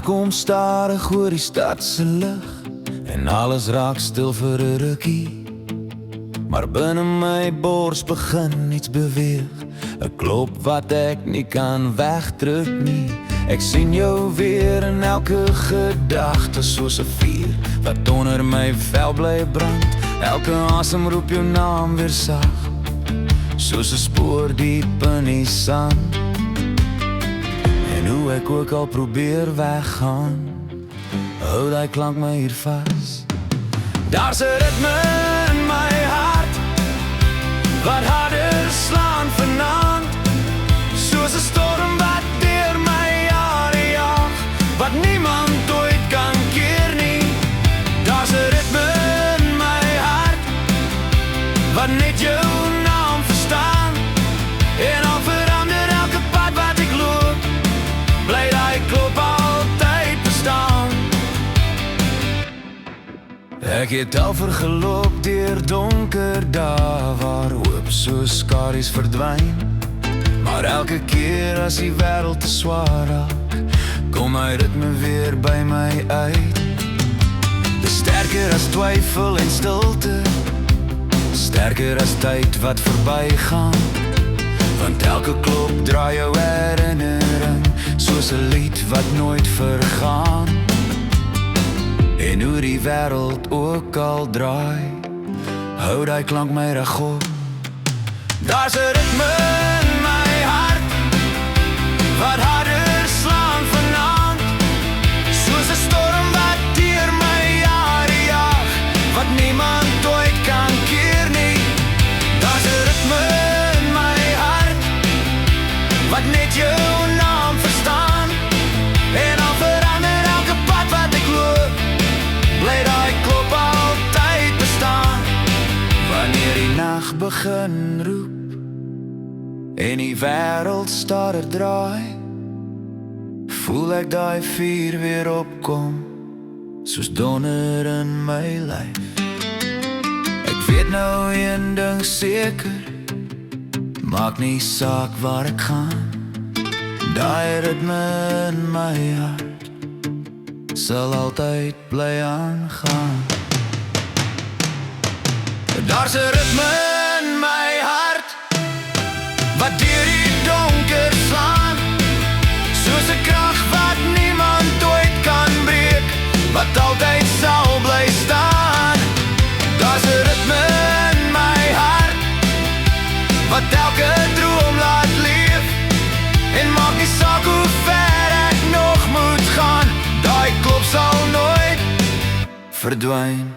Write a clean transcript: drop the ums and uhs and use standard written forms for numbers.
kom stadig oor die stadse lig en alles raak stil vir 'n rukkie. Maar binne my bors begin iets beweeg, 'n klop wat ek nie kan wegdruk nie. Ek sien jou weer in elke gedagte, soos 'n vuur wat onder my vel bly brand. Elke asem roep jou naam weer sag, soos 'n spoor diep in die sand. En hoe ek ook al probeer weggaan, hou die klank my hier vas. Daar's 'n ritme in my hart wat harder slaan vanaand, soos 'n storm wat deur my jare jag, wat niemand ooit kan keer nie. Daar's 'n ritme in my hart wat net jou naam verstaan, en al verander elke pad wat ek loop, bly die klop altyd bestaan. Ek het al vergeloop deur donker dae waar hoop soos skadu's verdwyn. Maar elke keer as die wêreld te swaar raak, kom my ritme weer by my uit. Dis sterker as twyfel en stilte, sterker as tyd wat verbygaan. Want elke klop draai jou herinnering, soos 'n lied wat nooit vergaan. En hoe die wêreld ook al draai, hou die klank my regop. Daar's 'n ritme in my hart wat harder slaan vanaand, soos 'n storm wat deur my jare jag, wat niemand ooit kan keer nie. Daar's 'n ritme in my hart wat net jou naam verstaan, en al verander elke pad wat ek loop, bly die klop altyd bestaan. Wanneer die nag begin roep en die wêreld stadig draai, voel ek die vuur weer opkom, soos donder in my lyf. Ek weet nou een ding seker, maak nie saak waar ek gaan, die ritme in my hart sal altyd bly aangaan. Daar's 'n ritme in my hart wat deur die donker slaan, soos 'n krag wat niemand ooit kan breek, wat altyd sal bly staan. Daar's 'n ritme in my hart wat elke droom laat leef, en maak nie saak hoe ver ek nog moet gaan, daai klop sal nooit verdwyn.